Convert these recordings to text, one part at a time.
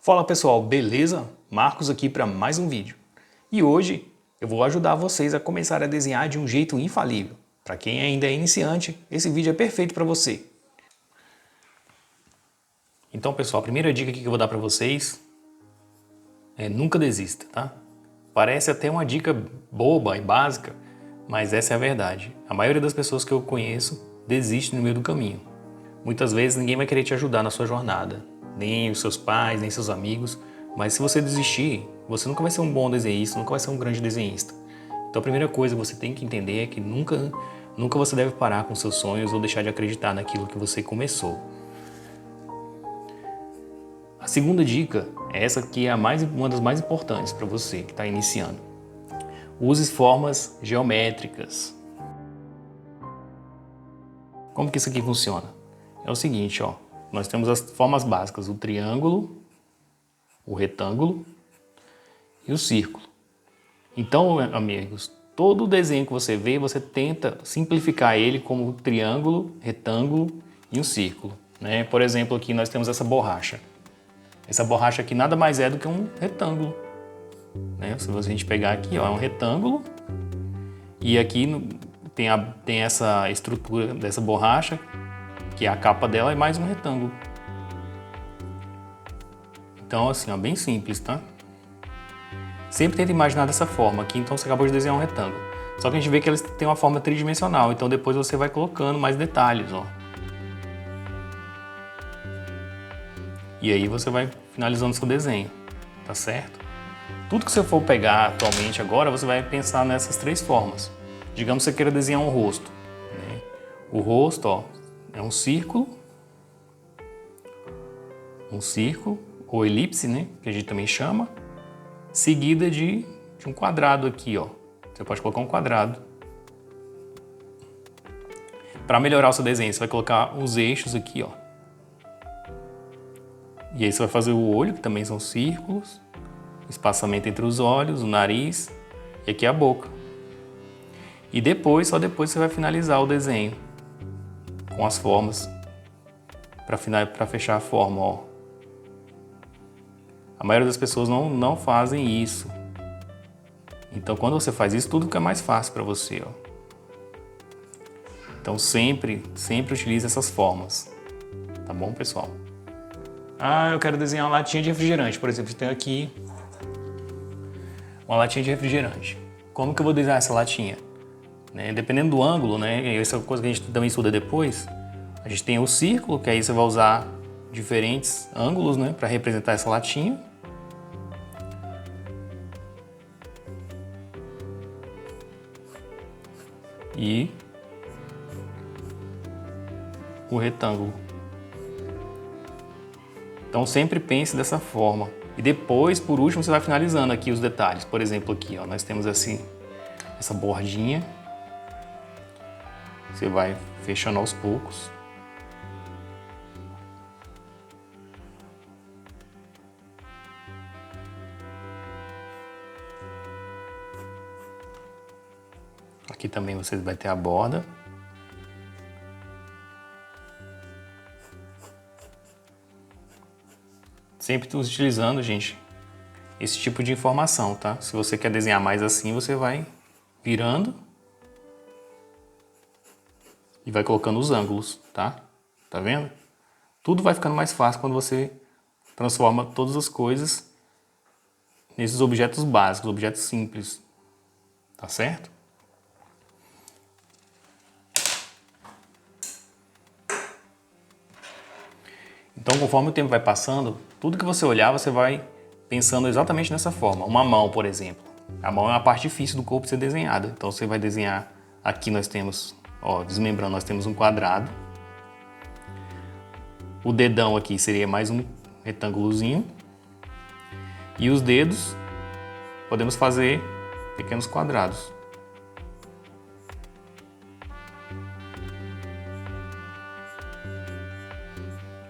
Fala pessoal, beleza? Marcos aqui para mais um vídeo. E hoje eu vou ajudar vocês a começar a desenhar de um jeito infalível. Para quem ainda é iniciante, esse vídeo é perfeito para você. Então pessoal, a primeira dica que eu vou dar para vocês é nunca desista, tá? Parece até uma dica boba e básica, mas essa é a verdade. A maioria das pessoas que eu conheço desiste no meio do caminho. Muitas vezes ninguém vai querer te ajudar na sua jornada, nem os seus pais, nem seus amigos, mas se você desistir, você nunca vai ser um bom desenhista, nunca vai ser um grande desenhista. Então a primeira coisa que você tem que entender é que nunca você deve parar com seus sonhos ou deixar de acreditar naquilo que você começou. A segunda dica é essa que é uma das mais importantes para você que está iniciando. Use formas geométricas. Como que isso aqui funciona? É o seguinte, ó, nós temos as formas básicas, o triângulo, o retângulo e o círculo. Então, amigos, todo desenho que você vê, você tenta simplificar ele como triângulo, retângulo e um círculo, né? Por exemplo, aqui nós temos essa borracha. Essa borracha aqui nada mais é do que um retângulo, né? Se a gente pegar aqui, ó, é um retângulo e aqui tem essa estrutura dessa borracha, que a capa dela é mais um retângulo. Então assim, ó, bem simples, tá? Sempre tenta imaginar dessa forma aqui, então você acabou de desenhar um retângulo. Só que a gente vê que eles têm uma forma tridimensional, então depois você vai colocando mais detalhes, ó. E aí você vai finalizando o seu desenho, tá certo? Tudo que você for pegar atualmente agora, você vai pensar nessas três formas. Digamos que você queira desenhar um rosto, né? O rosto, ó, é um círculo ou elipse, né, que a gente também chama, seguida de um quadrado aqui, ó. Você pode colocar um quadrado. Para melhorar o seu desenho, você vai colocar os eixos aqui, ó. E aí você vai fazer o olho, que também são círculos, espaçamento entre os olhos, o nariz e aqui a boca. E depois, só depois você vai finalizar o desenho com as formas para fechar a forma, ó. A maioria das pessoas não fazem isso. Então, quando você faz isso, tudo fica mais fácil para você, ó. Então, sempre utilize essas formas. Tá bom, pessoal? Ah, eu quero desenhar uma latinha de refrigerante, por exemplo. Eu tenho aqui uma latinha de refrigerante. Como que eu vou desenhar essa latinha? Né? Dependendo do ângulo, né? Essa é uma coisa que a gente também estuda depois. A gente tem o círculo, que aí você vai usar diferentes ângulos, né, para representar essa latinha. E o retângulo. Então sempre pense dessa forma. E depois, por último, você vai finalizando aqui os detalhes. Por exemplo, aqui, ó, nós temos essa bordinha. Você vai fechando aos poucos. Aqui também você vai ter a borda. Sempre utilizando, gente, esse tipo de informação, tá? Se você quer desenhar mais assim, você vai virando e vai colocando os ângulos, tá? Tá vendo? Tudo vai ficando mais fácil quando você transforma todas as coisas nesses objetos básicos, objetos simples, tá certo? Então, conforme o tempo vai passando, tudo que você olhar, você vai pensando exatamente nessa forma. Uma mão, por exemplo. A mão é uma parte difícil do corpo ser desenhada. Então, você vai desenhar... Aqui nós temos, ó, desmembrando, nós temos um quadrado. O dedão aqui seria mais um retângulozinho. E os dedos, podemos fazer pequenos quadrados.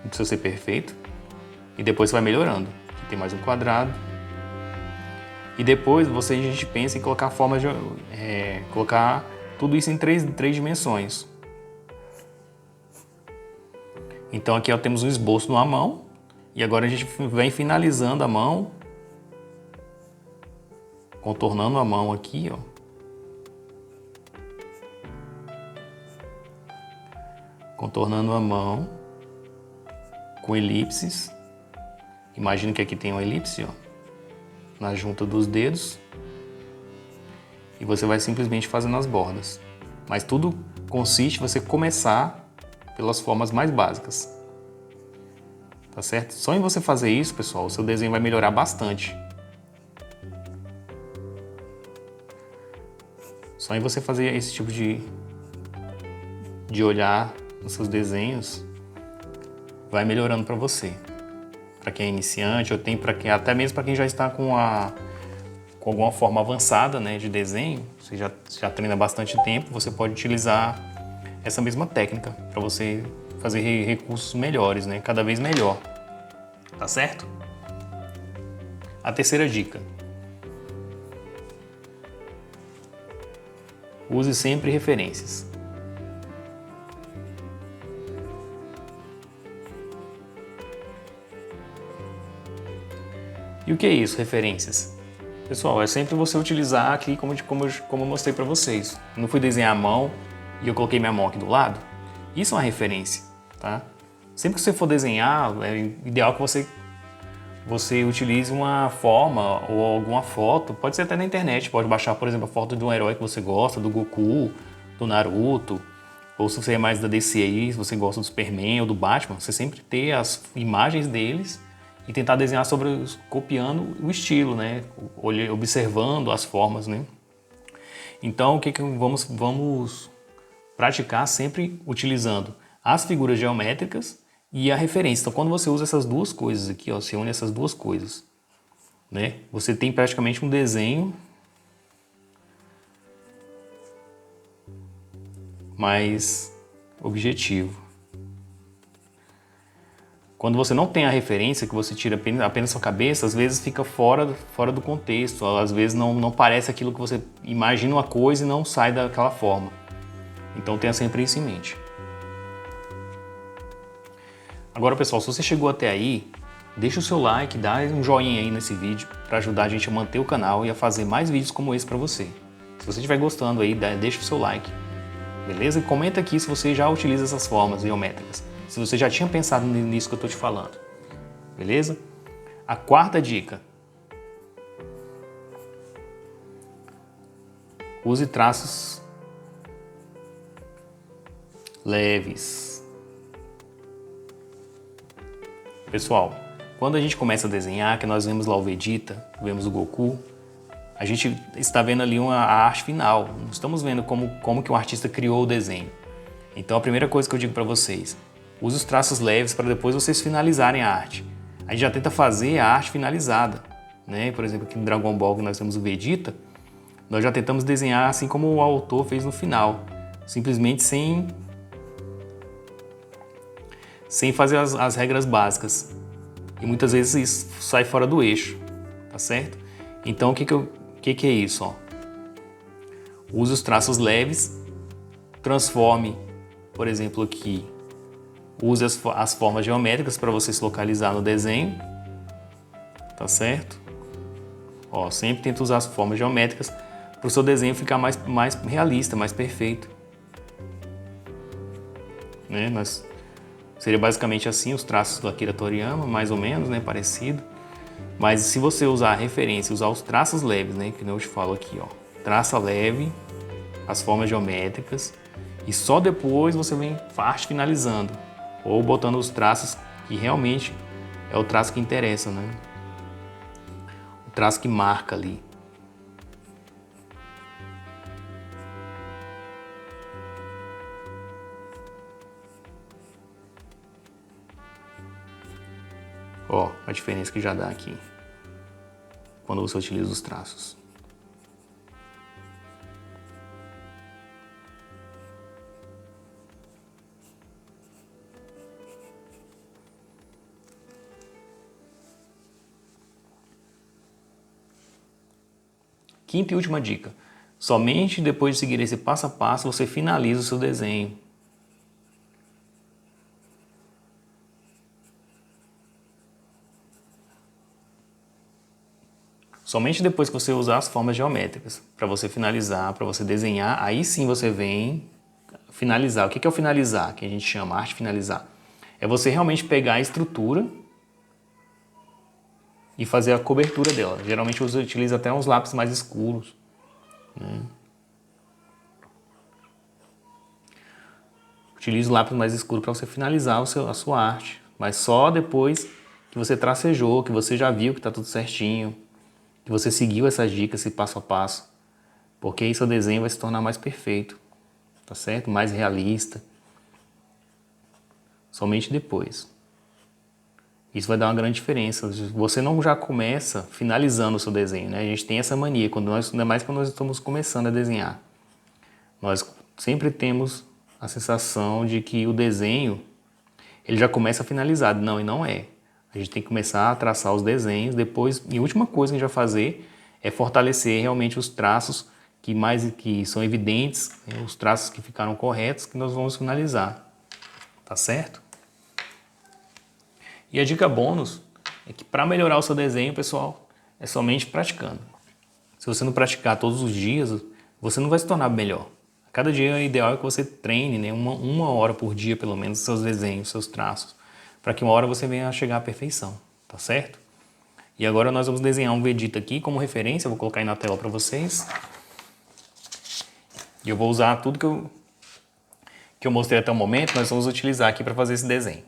Não precisa ser perfeito. E depois você vai melhorando. Aqui tem mais um quadrado. E depois a gente pensa em colocar formas de colocar tudo isso em três dimensões. Então aqui ó, temos um esboço numa mão E agora a gente vem finalizando a mão, contornando a mão aqui, ó. Contornando a mão com elipses. Imagina que aqui tem uma elipse, ó, na junta dos dedos. E você vai simplesmente fazendo as bordas. Mas tudo consiste em você começar pelas formas mais básicas. Tá certo? Só em você fazer isso, pessoal, o seu desenho vai melhorar bastante. Só em você fazer esse tipo de olhar nos seus desenhos, vai melhorando para você. Para quem é iniciante, ou tem para quem, até mesmo para quem já está com alguma forma avançada, né, de desenho, você já treina há bastante tempo, você pode utilizar essa mesma técnica para você fazer recursos melhores, né, cada vez melhor. Tá certo? A terceira dica: use sempre referências. E o que é isso, referências? Pessoal, é sempre você utilizar aqui como eu mostrei para vocês. Eu não fui desenhar a mão e eu coloquei minha mão aqui do lado. Isso é uma referência, tá? Sempre que você for desenhar, é ideal que você utilize uma forma ou alguma foto, pode ser até na internet, pode baixar, por exemplo, a foto de um herói que você gosta, do Goku, do Naruto, ou se você é mais da DC aí, se você gosta do Superman ou do Batman, você sempre ter as imagens deles e tentar desenhar copiando o estilo, né? Observando as formas, né? Então, o que vamos praticar sempre utilizando as figuras geométricas e a referência. Então, quando você usa essas duas coisas aqui, ó, você une essas duas coisas, né? Você tem praticamente um desenho mais objetivo. Quando você não tem a referência, que você tira apenas sua cabeça, às vezes fica fora do contexto, às vezes não parece aquilo que você imagina uma coisa e não sai daquela forma. Então tenha sempre isso em mente. Agora, pessoal, se você chegou até aí, deixa o seu like, dá um joinha aí nesse vídeo para ajudar a gente a manter o canal e a fazer mais vídeos como esse para você. Se você estiver gostando aí, deixa o seu like, beleza? E comenta aqui se você já utiliza essas formas geométricas. Se você já tinha pensado nisso que eu estou te falando, beleza? A quarta dica: use traços leves. Pessoal, quando a gente começa a desenhar, que nós vemos lá o Vegeta, vemos o Goku, a gente está vendo ali a arte final. Não estamos vendo como que o artista criou o desenho. Então a primeira coisa que eu digo para vocês: use os traços leves para depois vocês finalizarem a arte. A gente já tenta fazer a arte finalizada, né? Por exemplo, aqui no Dragon Ball, que nós temos o Vegeta, nós já tentamos desenhar assim como o autor fez no final, simplesmente sem fazer as regras básicas. E muitas vezes isso sai fora do eixo, tá certo? Então o que é isso? Ó? Use os traços leves, transforme, por exemplo, aqui. Use as formas geométricas para você se localizar no desenho, tá certo? Ó, sempre tenta usar as formas geométricas para o seu desenho ficar mais realista, mais perfeito. Né? Seria basicamente assim os traços do Akira Toriyama, mais ou menos, né? Parecido. Mas se você usar a referência, usar os traços leves, né? Que eu te falo aqui, ó. Traça leve, as formas geométricas, e só depois você vem arte finalizando. Ou botando os traços que realmente é o traço que interessa, né? O traço que marca ali. Ó, a diferença que já dá aqui quando você utiliza os traços. Quinta e última dica: somente depois de seguir esse passo a passo você finaliza o seu desenho. Somente depois que você usar as formas geométricas para você finalizar, para você desenhar, aí sim você vem finalizar. O que é o finalizar, que a gente chama arte finalizar? É você realmente pegar a estrutura e fazer a cobertura dela. Geralmente você utiliza até uns lápis mais escuros, né? Utilize o lápis mais escuro para você finalizar a sua arte, mas só depois que você tracejou, que você já viu que está tudo certinho, que você seguiu essas dicas, esse passo a passo, porque aí seu desenho vai se tornar mais perfeito, tá certo? Mais realista, somente depois. Isso vai dar uma grande diferença. Você não já começa finalizando o seu desenho, né? A gente tem essa mania, ainda mais quando nós estamos começando a desenhar. Nós sempre temos a sensação de que o desenho ele já começa finalizado. Não, e não é. A gente tem que começar a traçar os desenhos, depois, e a última coisa que a gente vai fazer é fortalecer realmente os traços que são evidentes, né, os traços que ficaram corretos, que nós vamos finalizar. Tá certo? E a dica bônus é que para melhorar o seu desenho, pessoal, é somente praticando. Se você não praticar todos os dias, você não vai se tornar melhor. Cada dia é ideal que você treine, né, uma hora por dia, pelo menos, seus desenhos, seus traços, para que uma hora você venha a chegar à perfeição, tá certo? E agora nós vamos desenhar um Vegeta aqui como referência, eu vou colocar aí na tela para vocês. E eu vou usar tudo que eu mostrei até o momento, nós vamos utilizar aqui para fazer esse desenho.